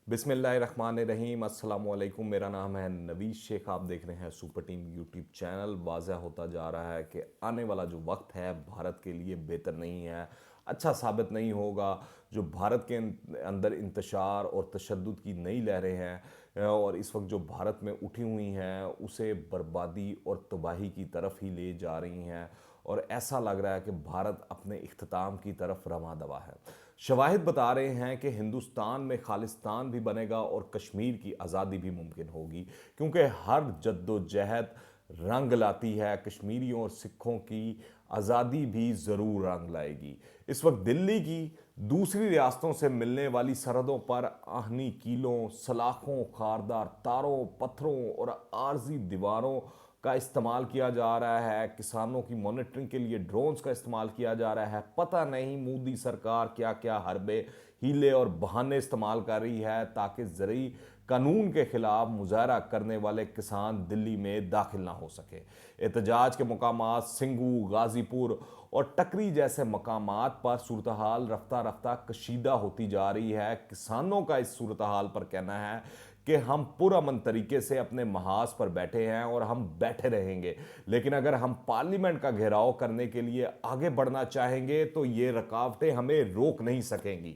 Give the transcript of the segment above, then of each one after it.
बिस्मिल्लाहिर्रहमानिर्रहीम अस्सलामुअलैकुम। मेरा नाम है नवीश शेख। आप देख रहे हैं सुपर टीम यूट्यूब चैनल। वाज़ह होता जा रहा है कि आने वाला जो वक्त है भारत के लिए बेहतर नहीं है, अच्छा साबित नहीं होगा। जो भारत के अंदर इंतशार और तशद्दुद की नई लहरें हैं और इस वक्त जो भारत में उठी हुई हैं उसे बर्बादी और तबाही की तरफ ही ले जा रही हैं और ऐसा लग रहा है कि भारत अपने इख्तिताम की तरफ रवां दवा है। शवाहिद बता रहे हैं कि हिंदुस्तान में खालिस्तान भी बनेगा और कश्मीर की आज़ादी भी मुमकिन होगी, क्योंकि हर जद्दोजहद रंग लाती है। कश्मीरियों और सिखों की आज़ादी भी ज़रूर रंग लाएगी। इस वक्त दिल्ली की दूसरी रियासतों से मिलने वाली सरहदों पर आहनी कीलों, सलाखों, खारदार तारों, पत्थरों और आर्जी दीवारों का इस्तेमाल किया जा रहा है। किसानों की मॉनिटरिंग के लिए ड्रोन्स का इस्तेमाल किया जा रहा है। पता नहीं मोदी सरकार क्या क्या हरबे, हीले और बहाने इस्तेमाल कर रही है ताकि ज़रूरी कानून के खिलाफ मुजाहरा करने वाले किसान दिल्ली में दाखिल ना हो सके। एहतजाज के मकामात सिंगू, गाजीपुर और टकरी जैसे मकामात पर सूरत हाल रफ्ता रफ्ता कशीदा होती जा रही है। किसानों का इस सूरत हाल पर कहना है कि हम पुरअमन तरीके से अपने महाज पर बैठे हैं और हम बैठे रहेंगे, लेकिन अगर हम पार्लियामेंट का घेराव करने के लिए आगे बढ़ना चाहेंगे तो ये रुकावटें हमें रोक नहीं सकेंगी।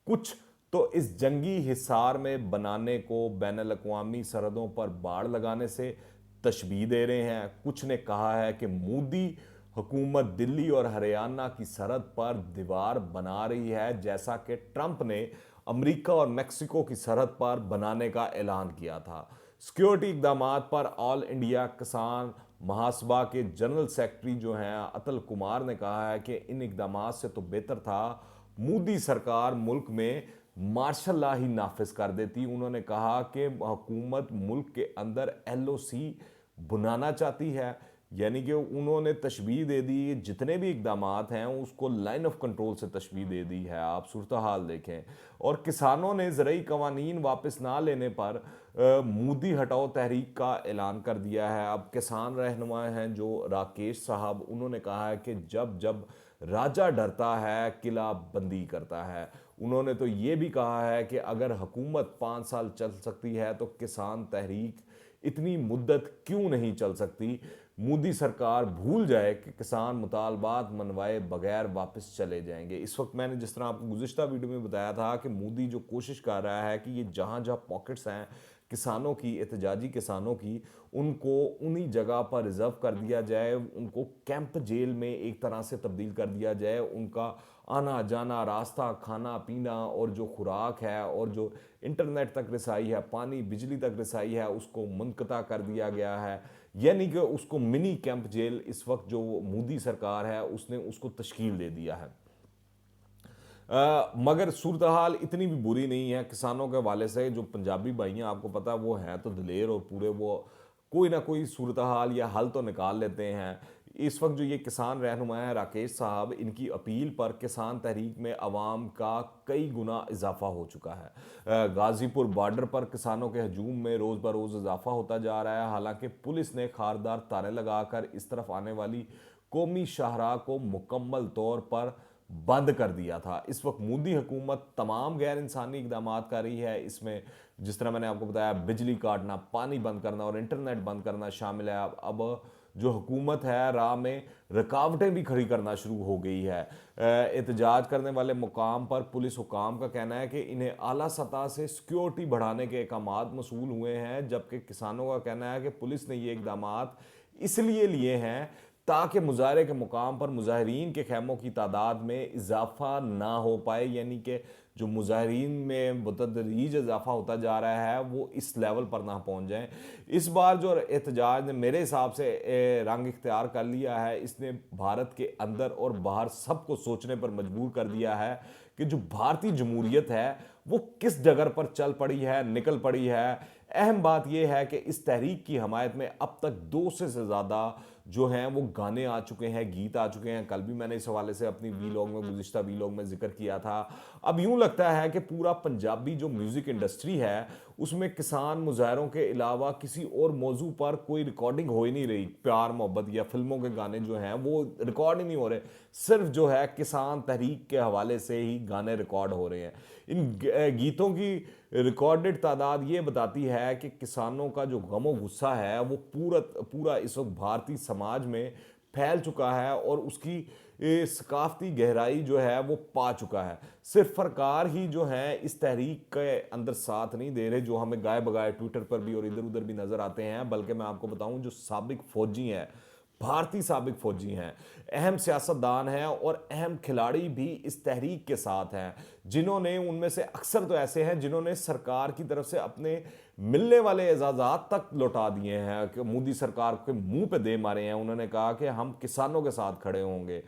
कुछ तो इस जंगी हिसार में बनाने को बैनुल अक़वामी सरहदों पर बाड़ लगाने से तशबीह दे रहे हैं। कुछ ने कहा है कि मोदी हुकूमत दिल्ली और हरियाणा की सरहद पर दीवार बना रही है, जैसा कि ट्रंप ने अमेरिका और मेक्सिको की सरहद पर बनाने का ऐलान किया था। सिक्योरिटी इकदाम पर ऑल इंडिया किसान महासभा के जनरल सेक्रेटरी जो हैं अतुल कुमार ने कहा है कि इन इकदाम से तो बेहतर था मोदी सरकार मुल्क में मार्शल लॉ ही नाफिज कर देती। उन्होंने कहा कि हुकूमत मुल्क के अंदर एलओसी बनाना चाहती है, यानी कि उन्होंने तशबीह दे दी, जितने भी इकदाम हैं उसको लाइन ऑफ कंट्रोल से तशबीह दे दी है। आप सूरत हाल देखें। और किसानों ने ज़रूरी कवानीन वापस ना लेने पर मोदी हटाओ तहरीक का ऐलान कर दिया है। अब किसान रहनुमा हैं जो राकेश साहब, उन्होंने कहा है कि जब जब राजा डरता है किला बंदी करता है। उन्होंने तो ये भी कहा है कि अगर हुकूमत 5 साल चल सकती है तो किसान तहरीक इतनी मुद्दत क्यों नहीं चल सकती। मोदी सरकार भूल जाए कि किसान मुतालबात मनवाए बगैर वापस चले जाएंगे। इस वक्त मैंने जिस तरह आपको गुज़िश्ता वीडियो में बताया था कि मोदी जो कोशिश कर रहा है कि ये जहाँ जहाँ पॉकेट्स हैं किसानों की, एहतजाजी किसानों की, उनको उन्हीं जगह पर रिजर्व कर दिया जाए, उनको कैंप जेल में एक तरह से तब्दील कर दिया जाए। उनका आना जाना, रास्ता, खाना पीना और जो खुराक है और जो इंटरनेट तक रसाई है, पानी बिजली तक रसाई है, उसको मुनक़ता कर दिया गया है। यानी कि उसको मिनी कैंप जेल इस वक्त जो मोदी सरकार है उसने उसको तश्कील दे दिया है। मगर सूरत हाल इतनी भी बुरी नहीं है किसानों के हवाले से। जो पंजाबी भाई हैं आपको पता है वो हैं तो दलेर और पूरे वो कोई ना कोई सूरत हाल या हल तो निकाल लेते हैं। इस वक्त जो ये किसान रहनुमा है राकेश साहब, इनकी अपील पर किसान तहरीक में अवाम का कई गुना इजाफा हो चुका है। गाजीपुर बॉर्डर पर किसानों के हजूम में रोज़ ब रोज़ इजाफा होता जा रहा है। हालांकि पुलिस ने खारदार तारे लगाकर इस तरफ आने वाली कौमी शाहराह को मुकम्मल तौर पर बंद कर दिया था। इस वक्त मोदी हुकूमत तमाम गैर इंसानी इकदाम कर रही है। इसमें जिस तरह मैंने आपको बताया बिजली काटना, पानी बंद करना और इंटरनेट बंद करना शामिल है। अब जो हुकूमत है राह में रुकावटें भी खड़ी करना शुरू हो गई है। एहतजाज करने वाले मुकाम पर पुलिस हुकाम का कहना है कि इन्हें आला सतह से सिक्योरिटी बढ़ाने के अहकाम मसूल हुए हैं, जबकि किसानों का कहना है कि पुलिस ने ये इकदाम इसलिए लिए हैं ताकि मुजाहरे के मुकाम पर मुजाहरीन के खैमों की तादाद में इजाफा ना हो पाए, यानी कि जो मुजाहरीन में बतदरीज इजाफा होता जा रहा है वो इस लेवल पर ना पहुंच जाए। इस बार जो एहतजाज ने मेरे हिसाब से रंग इख्तियार कर लिया है, इसने भारत के अंदर और बाहर सबको सोचने पर मजबूर कर दिया है कि जो भारतीय जमहूरियत है वो किस जगह पर चल पड़ी है, निकल पड़ी है। अहम बात यह है कि इस तहरीक की हमायत में अब तक 200 से ज़्यादा जो हैं वो गाने आ चुके हैं, गीत आ चुके हैं। कल भी मैंने इस हवाले से अपनी वीलॉग में, गुज़िश्ता वीलॉग में जिक्र किया था। अब यूं लगता है कि पूरा पंजाबी जो म्यूज़िक इंडस्ट्री है उसमें किसान मुजाहरों के अलावा किसी और मौजू पर कोई रिकॉर्डिंग हो ही नहीं रही। प्यार मोहब्बत या फिल्मों के गाने जो हैं वो रिकॉर्ड ही नहीं हो रहे, सिर्फ जो है किसान तहरीक के हवाले से ही गाने रिकॉर्ड हो रहे हैं। इन गीतों की रिकॉर्डेड तादाद ये बताती है कि किसानों का जो गमो गुस्सा है वो पूरा पूरा इस वक्त भारतीय समाज में फैल चुका है और उसकी ये सकाफती गहराई जो है वो पा चुका है। सिर्फ सरकार ही जो है इस तहरीक के अंदर साथ नहीं दे रहे, जो हमें गाए बगाए ट्विटर पर भी और इधर उधर भी नजर आते हैं, बल्कि मैं आपको बताऊं जो साबिक फौजी हैं, भारतीय साबिक फौजी हैं, अहम सियासतदान हैं और अहम खिलाड़ी भी इस तहरीक के साथ हैं, जिन्होंने उनमें से अक्सर तो ऐसे हैं जिन्होंने सरकार की तरफ से अपने मिलने वाले एजाजात तक लौटा दिए हैं, कि मोदी सरकार के मुंह पे दे मारे हैं। उन्होंने कहा कि हम किसानों के साथ खड़े होंगे,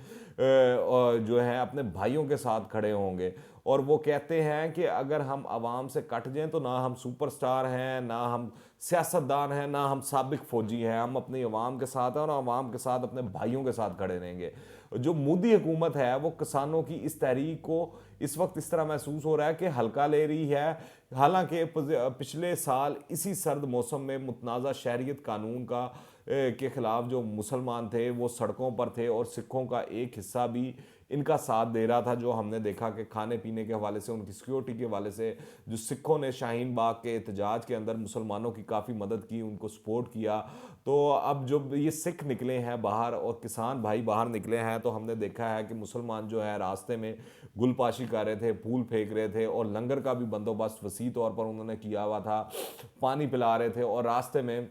और जो है अपने भाइयों के साथ खड़े होंगे। और वो कहते हैं कि अगर हम आवाम से कट जाएं तो ना हम सुपरस्टार हैं, ना हम सियासतदान हैं, ना हम साबिक फौजी हैं, हम अपनी आवाम के साथ हैं और आवाम के साथ अपने भाइयों के साथ खड़े रहेंगे। जो मोदी हुकूमत है वो किसानों की इस तहरीक को इस वक्त इस तरह महसूस हो रहा है कि हल्का ले रही है। हालांकि पिछले साल इसी सर्द मौसम में मुतनाज़ा शहरियत कानून का के खिलाफ जो मुसलमान थे वो सड़कों पर थे और सिखों का एक हिस्सा भी इनका साथ दे रहा था, जो हमने देखा कि खाने पीने के हवाले से, उनकी सिक्योरिटी के हवाले से जो सिखों ने शाहीन बाग के एहतजाज के अंदर मुसलमानों की काफ़ी मदद की, उनको सपोर्ट किया। तो अब जब ये सिख निकले हैं बाहर और किसान भाई बाहर निकले हैं, तो हमने देखा है कि मुसलमान जो है रास्ते में गुलपाशी कर रहे थे, फूल फेंक रहे थे और लंगर का भी बंदोबस्त वसी तौर पर उन्होंने किया हुआ था, पानी पिला रहे थे और रास्ते में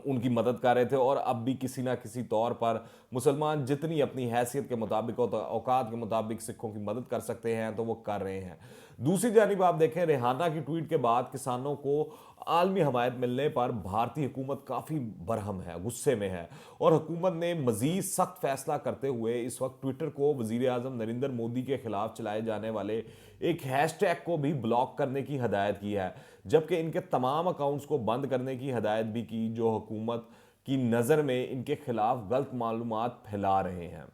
उनकी मदद कर रहे थे। और अब भी किसी ना किसी तौर पर मुसलमान जितनी अपनी हैसियत के मुताबिक और औकात के मुताबिक सिखों की मदद कर सकते हैं तो वो कर रहे हैं। दूसरी जानिब आप देखें, रेहाना की ट्वीट के बाद किसानों को आलमी हमायत मिलने पर भारतीय हुकूमत काफ़ी बरहम है, गुस्से में है और हुकूमत ने मजीद सख्त फैसला करते हुए इस वक्त ट्विटर को वजीर आज़म नरेंद्र मोदी के खिलाफ चलाए जाने वाले एक हैशटैग को भी ब्लॉक करने की हदायत की है, जबकि इनके तमाम अकाउंट्स को बंद करने की हदायत भी की जो हुकूमत की नज़र में इनके खिलाफ गलत मालूमात फैला रहे हैं।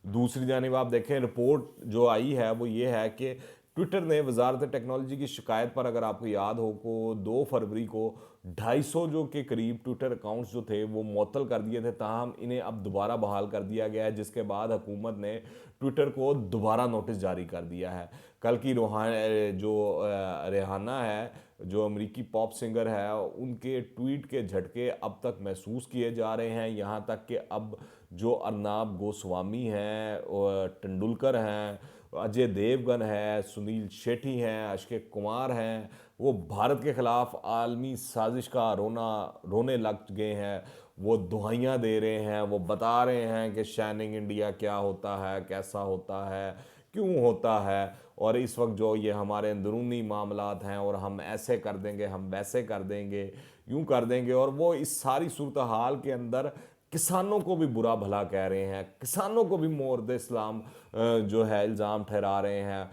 दूसरी जानिब आप देखें, रिपोर्ट जो आई है वो ये है कि ट्विटर ने वजारत टेक्नोलॉजी की शिकायत पर, अगर आपको याद हो, को 2 फरवरी को 250 जो के करीब ट्विटर अकाउंट्स जो थे वो मुअत्तल कर दिए थे, ताहम इन्हें अब दोबारा बहाल कर दिया गया है, जिसके बाद हुकूमत ने ट्विटर को दोबारा नोटिस जारी कर दिया है। कल की रेहाना है, जो अमेरिकी पॉप सिंगर है, उनके ट्वीट के झटके अब तक महसूस किए जा रहे हैं, यहाँ तक कि अब जो अर्नाब गोस्वामी हैं, तेंदुलकर हैं, अजय देवगन है, सुनील शेट्टी हैं, अक्षय कुमार हैं, वो भारत के खिलाफ आलमी साजिश का रोने लग गए हैं। वो दुहाइयाँ दे रहे हैं, वो बता रहे हैं कि शाइनिंग इंडिया क्या होता है, कैसा होता है, क्यों होता है, और इस वक्त जो ये हमारे अंदरूनी मामलात हैं और हम ऐसे कर देंगे, हम वैसे कर देंगे, यूं कर देंगे। और वो इस सारी सूरत हाल के अंदर किसानों को भी बुरा भला कह रहे हैं, किसानों को भी मोर्द इस्लाम जो है इल्ज़ाम ठहरा रहे हैं।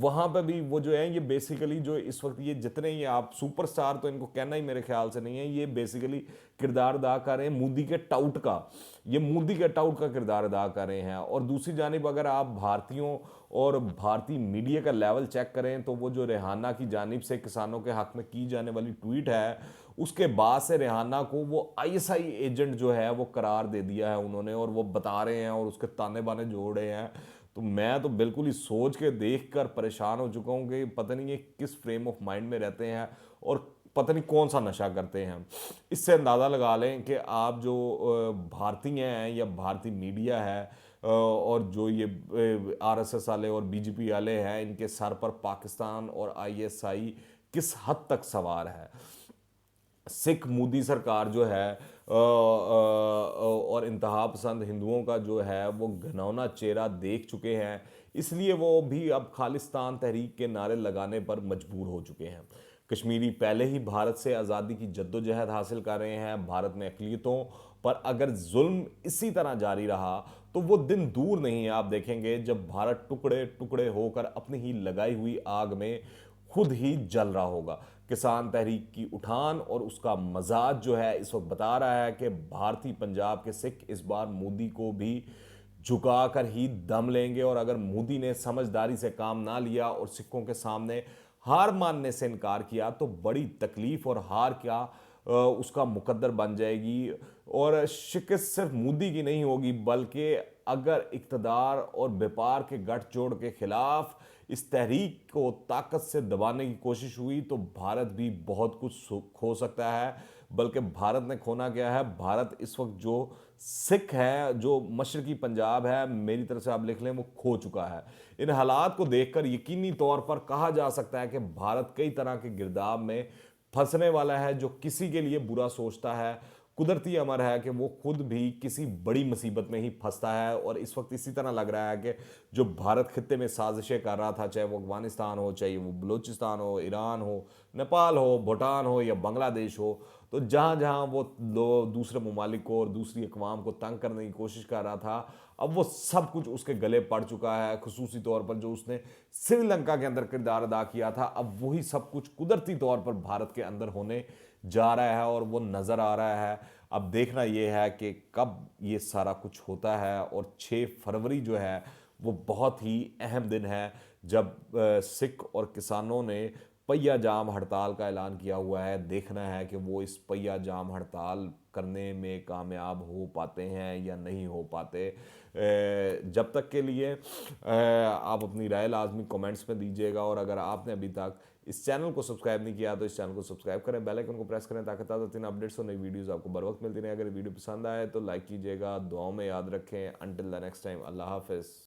वहाँ पे भी वो जो है, ये बेसिकली जो इस वक्त ये जितने ये आप सुपरस्टार तो इनको कहना ही मेरे ख्याल से नहीं है, ये बेसिकली किरदार अदा कर रहे हैं मोदी के टाउट का, ये मोदी के टाउट का किरदार अदा कर रहे हैं। और दूसरी जानिब अगर आप भारतीयों और भारतीय मीडिया का लेवल चेक करें तो वो जो रेहाना की जानिब से किसानों के हक में की जाने वाली ट्वीट है, उसके बाद से रेहाना को वो आईएसआई एजेंट जो है वो करार दे दिया है उन्होंने, और वो बता रहे हैं और उसके ताने बाने जोड़ रहे हैं। तो मैं तो बिल्कुल ही सोच के देख कर परेशान हो चुका हूँ कि पता नहीं ये किस फ्रेम ऑफ माइंड में रहते हैं और पता नहीं कौन सा नशा करते हैं। इससे अंदाज़ा लगा लें कि आप जो भारतीय हैं या भारतीय मीडिया है, और जो ये आरएसएस वाले और बीजेपी वाले हैं, इनके सर पर पाकिस्तान और आईएसआई किस हद तक सवार है। सिख मोदी सरकार जो है और इंतहा पसंद हिंदुओं का जो है वो घिनौना चेहरा देख चुके हैं, इसलिए वो भी अब खालिस्तान तहरीक के नारे लगाने पर मजबूर हो चुके हैं। कश्मीरी पहले ही भारत से आज़ादी की जद्दोजहद हासिल कर रहे हैं। भारत में अक़लियतों पर अगर जुल्म इसी तरह जारी रहा तो वो दिन दूर नहीं है, आप देखेंगे जब भारत टुकड़े टुकड़े होकर अपनी ही लगाई हुई आग में खुद ही जल रहा होगा। किसान तहरीक की उठान और उसका मजाज जो है इस वक्त बता रहा है कि भारतीय पंजाब के सिख इस बार मोदी को भी झुकाकर ही दम लेंगे, और अगर मोदी ने समझदारी से काम ना लिया और सिखों के सामने हार मानने से इनकार किया तो बड़ी तकलीफ और हार क्या उसका मुकद्दर बन जाएगी। और शिकस्त सिर्फ मोदी की नहीं होगी, बल्कि अगर इक़्तिदार और व्यापार के गठजोड़ के खिलाफ इस तहरीक को ताकत से दबाने की कोशिश हुई तो भारत भी बहुत कुछ खो सकता है। बल्कि भारत ने खोना क्या है, भारत इस वक्त जो सिख है, जो मशरकी पंजाब है, मेरी तरफ से आप लिख लें, वो खो चुका है। इन हालात को देखकर यकीनी तौर पर कहा जा सकता है कि भारत कई तरह के गिरदाव में फंसने वाला है। जो किसी के लिए बुरा सोचता है, कुदरती अमर है कि वो खुद भी किसी बड़ी मुसीबत में ही फंसता है। और इस वक्त इसी तरह लग रहा है कि जो भारत खित्ते में साजिशें कर रहा था, चाहे वो अफगानिस्तान हो, चाहे वो बलूचिस्तान हो, ईरान हो, नेपाल हो, भूटान हो या बांग्लादेश हो, तो जहाँ जहाँ वो दूसरे ममालिक को और दूसरी अकवाम को तंग करने की कोशिश कर रहा था, अब वो सब कुछ उसके गले पड़ चुका है। खुसूसी तौर पर जो उसने श्रीलंका के अंदर किरदार अदा किया था, अब वही सब कुछ कुदरती तौर पर भारत के अंदर होने जा रहा है और वो नज़र आ रहा है। अब देखना ये है कि कब ये सारा कुछ होता है। और 6 फरवरी जो है वो बहुत ही अहम दिन है, जब सिख और किसानों ने पहिया जाम हड़ताल का ऐलान किया हुआ है। देखना है कि वो इस पहिया जाम हड़ताल करने में कामयाब हो पाते हैं या नहीं हो पाते। जब तक के लिए आप अपनी राय लाजमी कमेंट्स में दीजिएगा। और अगर आपने अभी तक इस चैनल को सब्सक्राइब नहीं किया तो इस चैनल को सब्सक्राइब करें, बेल आइकन को प्रेस करें ताकि ताज़ा तीन अपडेट्स और नई वीडियोस आपको बर वक्त मिलती रहे। अगर वीडियो पसंद आए तो लाइक कीजिएगा, दुआओं में याद रखें। अंटिल द नेक्स्ट टाइम, अल्लाह हाफिज़।